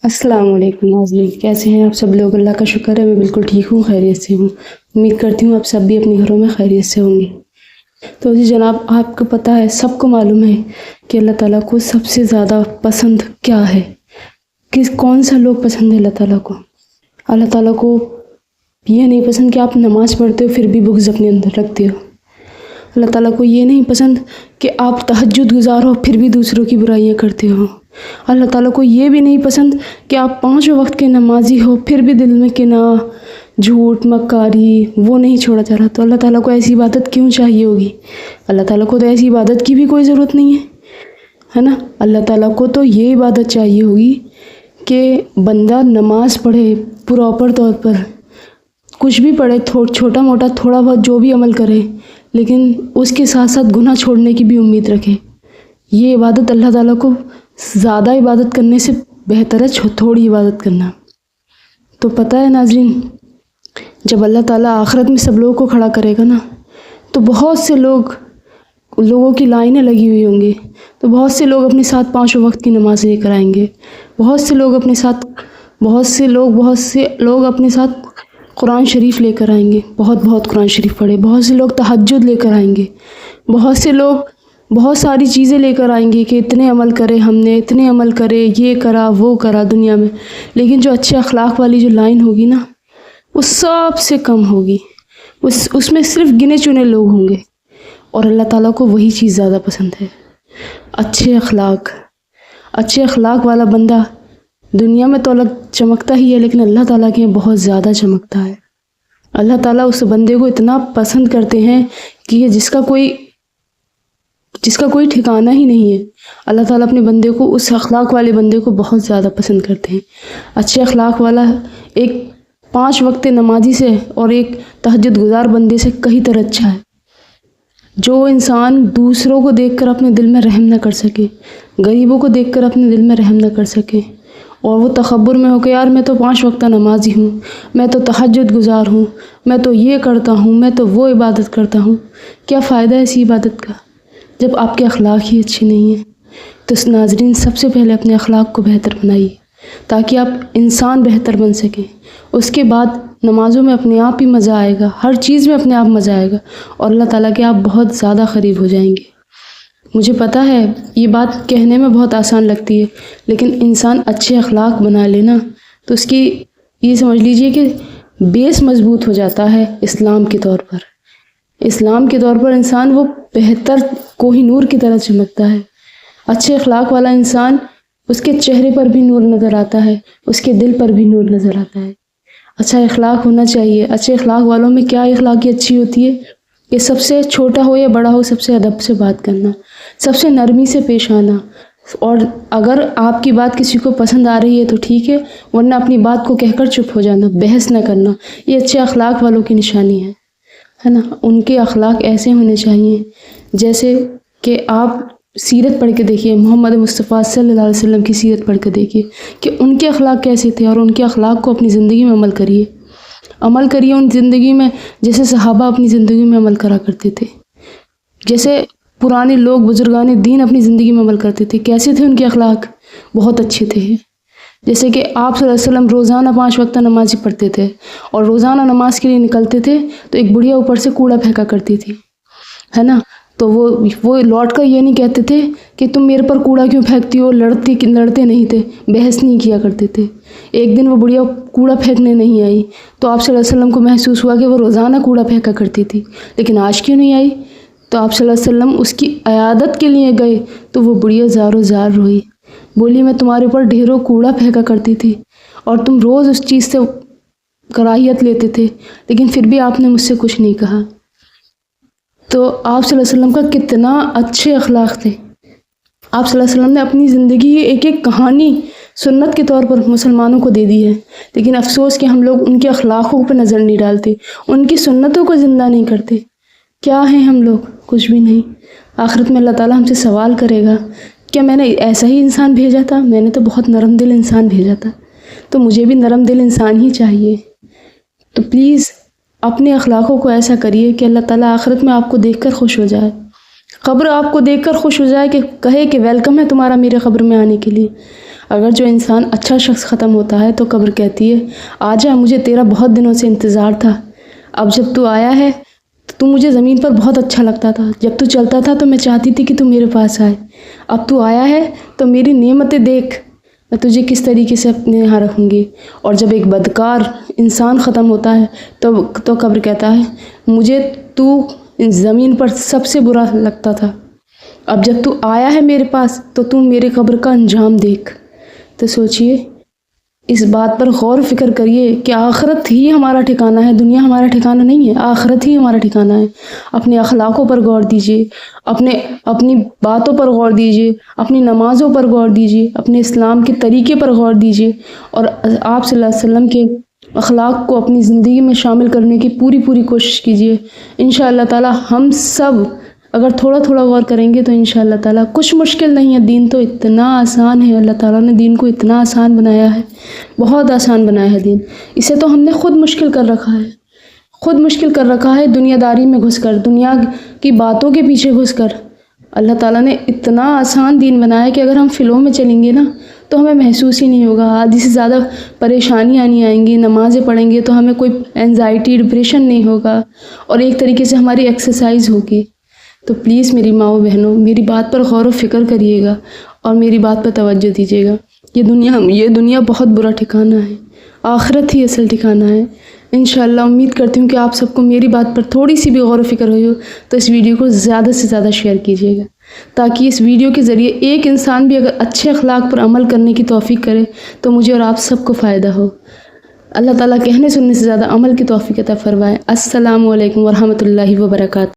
السلام علیکم ناظرین، کیسے ہیں آپ سب لوگ؟ اللہ کا شکر ہے میں بالکل ٹھیک ہوں، خیریت سے ہوں۔ امید کرتی ہوں آپ سب بھی اپنے گھروں میں خیریت سے ہوں گے۔ تو جی جناب، آپ کو پتہ ہے، سب کو معلوم ہے کہ اللہ تعالیٰ کو سب سے زیادہ پسند کیا ہے، کون سا لوگ پسند ہے اللہ تعالیٰ کو؟ اللہ تعالیٰ کو یہ نہیں پسند کہ آپ نماز پڑھتے ہو پھر بھی بغض اپنے اندر رکھتے ہو۔ اللہ تعالیٰ کو یہ نہیں پسند کہ آپ تہجد گزار ہو پھر بھی دوسروں کی برائیاں کرتے ہو۔ اللہ تعالیٰ کو یہ بھی نہیں پسند کہ آپ 5 وقت کے نمازی ہو پھر بھی دل میں کناہ، جھوٹ، مکاری وہ نہیں چھوڑا جا رہا۔ تو اللہ تعالیٰ کو ایسی عبادت کیوں چاہیے ہوگی؟ اللہ تعالیٰ کو تو ایسی عبادت کی بھی کوئی ضرورت نہیں ہے نا۔ اللہ تعالیٰ کو تو یہ عبادت چاہیے ہوگی کہ بندہ نماز پڑھے پراپر طور پر، کچھ بھی پڑھے، چھوٹا موٹا تھوڑا بہت جو بھی عمل کرے، لیکن اس کے ساتھ ساتھ گناہ چھوڑنے کی بھی امید رکھے۔ یہ عبادت اللہ تعالیٰ کو زیادہ عبادت کرنے سے بہتر ہے تھوڑی عبادت کرنا۔ تو پتہ ہے ناظرین، جب اللہ تعالیٰ آخرت میں سب لوگوں کو کھڑا کرے گا نا، تو بہت سے لوگوں کی لائنیں لگی ہوئی ہوں گی، تو بہت سے لوگ اپنے ساتھ 5 وقت کی نماز لے کر آئیں گے، بہت سے لوگ اپنے ساتھ قرآن شریف لے کر آئیں گے، بہت قرآن شریف پڑھے، بہت سے لوگ تہجد لے کر آئیں گے، بہت سے لوگ بہت ساری چیزیں لے کر آئیں گے کہ اتنے عمل کرے، ہم نے اتنے عمل کرے، یہ کرا وہ کرا دنیا میں، لیکن جو اچھے اخلاق والی جو لائن ہوگی نا، وہ سب سے کم ہوگی، اس میں صرف گنے چنے لوگ ہوں گے، اور اللہ تعالیٰ کو وہی چیز زیادہ پسند ہے، اچھے اخلاق والا بندہ دنیا میں تو الگ چمکتا ہی ہے، لیکن اللہ تعالیٰ کے یہاں بہت زیادہ چمکتا ہے۔ اللہ تعالیٰ اس بندے کو اتنا پسند کرتے ہیں کہ یہ جس کا کوئی ٹھکانہ ہی نہیں ہے۔ اللہ تعالیٰ اپنے بندے کو، اس اخلاق والے بندے کو بہت زیادہ پسند کرتے ہیں۔ اچھے اخلاق والا ایک 5 وقت نمازی سے اور ایک تہجد گزار بندے سے کئی طرح اچھا ہے۔ جو انسان دوسروں کو دیکھ کر اپنے دل میں رحم نہ کر سکے، غریبوں کو دیکھ کر اپنے دل میں رحم نہ کر سکے، اور وہ تکبر میں ہو کہ یار میں تو 5 وقت نمازی ہوں، میں تو تہجد گزار ہوں، میں تو یہ کرتا ہوں، میں تو وہ عبادت کرتا ہوں، کیا فائدہ ہے ایسی عبادت کا جب آپ کے اخلاق ہی اچھے نہیں ہیں؟ تو ناظرین، سب سے پہلے اپنے اخلاق کو بہتر بنائیے تاکہ آپ انسان بہتر بن سکیں۔ اس کے بعد نمازوں میں اپنے آپ ہی مزہ آئے گا، ہر چیز میں اپنے آپ مزہ آئے گا، اور اللہ تعالیٰ کے آپ بہت زیادہ قریب ہو جائیں گے۔ مجھے پتہ ہے یہ بات کہنے میں بہت آسان لگتی ہے، لیکن انسان اچھے اخلاق بنا لینا تو اس کی یہ سمجھ لیجئے کہ بیس مضبوط ہو جاتا ہے۔ اسلام کے طور پر انسان وہ بہتر کوہ نور کی طرح چمکتا ہے۔ اچھے اخلاق والا انسان، اس کے چہرے پر بھی نور نظر آتا ہے، اس کے دل پر بھی نور نظر آتا ہے۔ اچھا اخلاق ہونا چاہیے۔ اچھے اخلاق والوں میں کیا اخلاق اچھی ہوتی ہے کہ سب سے چھوٹا ہو یا بڑا ہو، سب سے ادب سے بات کرنا، سب سے نرمی سے پیش آنا، اور اگر آپ کی بات کسی کو پسند آ رہی ہے تو ٹھیک ہے، ورنہ اپنی بات کو کہہ کر چپ ہو جانا، بحث نہ کرنا۔ یہ اچھے اخلاق والوں کی نشانی ہے نا۔ ان کے اخلاق ایسے ہونے چاہیے جیسے کہ آپ سیرت پڑھ کے دیکھیے، محمد مصطفیٰ صلی اللہ علیہ وسلم کی سیرت پڑھ کے دیکھیے کہ ان کے اخلاق کیسے تھے، اور ان کے اخلاق کو اپنی زندگی میں عمل کریے ان زندگی میں، جیسے صحابہ اپنی زندگی میں عمل کرا کرتے تھے، جیسے پرانے لوگ بزرگان دین اپنی زندگی میں عمل کرتے تھے۔ کیسے تھے ان کے اخلاق؟ بہت اچھے تھے۔ جیسے کہ آپ صلی اللہ علیہ وسلم روزانہ 5 وقت نمازی پڑھتے تھے، اور روزانہ نماز کے لیے نکلتے تھے تو ایک بڑھیا اوپر سے کوڑا پھینکا کرتی تھی، ہے نا۔ تو وہ لوٹ کر یہ نہیں کہتے تھے کہ تم میرے پر کوڑا کیوں پھینکتی ہو، لڑتے نہیں تھے، بحث نہیں کیا کرتے تھے۔ ایک دن وہ بڑھیا کوڑا پھینکنے نہیں آئی تو آپ صلی اللہ علیہ وسلم کو محسوس ہوا کہ وہ روزانہ کوڑا پھینکا کرتی تھی، لیکن آج کیوں نہیں آئی؟ تو آپ صلی اللہ علیہ وسلم اس کی عیادت کے لیے گئے تو وہ بڑھیا زاروں زار روئی، بولی میں تمہارے اوپر ڈھیروں کوڑا پھینکا کرتی تھی اور تم روز اس چیز سے کراہیت لیتے تھے، لیکن پھر بھی آپ نے مجھ سے کچھ نہیں کہا۔ تو آپ صلی اللہ علیہ وسلم کا کتنا اچھے اخلاق تھے۔ آپ صلی اللہ علیہ وسلم نے اپنی زندگی ایک کہانی سنت کے طور پر مسلمانوں کو دے دی ہے، لیکن افسوس کہ ہم لوگ ان کے اخلاقوں پہ نظر نہیں ڈالتے، ان کی سنتوں کو زندہ نہیں کرتے۔ کیا ہیں ہم لوگ؟ کچھ بھی نہیں۔ آخرت میں اللہ تعالیٰ ہم سے سوال کرے گا، کیا میں نے ایسا ہی انسان بھیجا تھا؟ میں نے تو بہت نرم دل انسان بھیجا تھا، تو مجھے بھی نرم دل انسان ہی چاہیے۔ تو پلیز اپنے اخلاقوں کو ایسا کریے کہ اللہ تعالیٰ آخرت میں آپ کو دیکھ کر خوش ہو جائے، قبر آپ کو دیکھ کر خوش ہو جائے، کہ کہے کہ ویلکم ہے تمہارا میرے قبر میں آنے کے لیے۔ اگر جو انسان اچھا شخص ختم ہوتا ہے تو قبر کہتی ہے آجا، مجھے تیرا بہت دنوں سے انتظار تھا، اب جب تو آیا ہے تو مجھے زمین پر بہت اچھا لگتا تھا، جب تو چلتا تھا تو میں چاہتی تھی کہ تو میرے پاس آئے، اب تو آیا ہے تو میری نعمتیں دیکھ، میں تجھے کس طریقے سے اپنے یہاں رکھوں گی۔ اور جب ایک بدکار انسان ختم ہوتا ہے تو قبر کہتا ہے مجھے تو زمین پر سب سے برا لگتا تھا، اب جب تو آیا ہے میرے پاس تو میرے قبر کا انجام دیکھ۔ تو سوچئے، اس بات پر غور و فکر کریے کہ آخرت ہی ہمارا ٹھکانہ ہے، دنیا ہمارا ٹھکانہ نہیں ہے، آخرت ہی ہمارا ٹھکانہ ہے۔ اپنے اخلاقوں پر غور دیجئے، اپنی باتوں پر غور دیجئے، اپنی نمازوں پر غور دیجئے، اپنے اسلام کے طریقے پر غور دیجئے، اور آپ صلی اللہ علیہ وسلم کے اخلاق کو اپنی زندگی میں شامل کرنے کی پوری کوشش کیجئے۔ انشاءاللہ تعالی ہم سب اگر تھوڑا غور کریں گے تو انشاءاللہ تعالی کچھ مشکل نہیں ہے، دین تو اتنا آسان ہے، اللہ تعالیٰ نے دین کو اتنا آسان بنایا ہے، بہت آسان بنایا ہے دین، اسے تو ہم نے خود مشکل کر رکھا ہے، دنیا داری میں گھس کر، دنیا کی باتوں کے پیچھے گھس کر۔ اللہ تعالیٰ نے اتنا آسان دین بنایا ہے کہ اگر ہم فلو میں چلیں گے نا تو ہمیں محسوس ہی نہیں ہوگا، آدھی سے زیادہ پریشانیاں نہیں آئیں گی، نمازیں پڑھیں گے تو ہمیں کوئی اینزائٹی ڈپریشن نہیں ہوگا، اور ایک طریقے سے ہماری ایکسرسائز ہوگی۔ تو پلیز میری ماؤں بہنوں، میری بات پر غور و فکر کریے گا اور میری بات پر توجہ دیجیے گا۔ یہ دنیا بہت برا ٹھکانہ ہے، آخرت ہی اصل ٹھکانہ ہے۔ انشاءاللہ امید کرتی ہوں کہ آپ سب کو میری بات پر تھوڑی سی بھی غور و فکر ہوئی ہو تو اس ویڈیو کو زیادہ سے زیادہ شیئر کیجیے گا، تاکہ اس ویڈیو کے ذریعے ایک انسان بھی اگر اچھے اخلاق پر عمل کرنے کی توفیق کرے تو مجھے اور آپ سب کو فائدہ ہو۔ اللہ تعالیٰ کہنے سننے سے زیادہ عمل کی توفیق عطا فرمائے۔ السلام علیکم ورحمۃ اللہ وبرکاتہ۔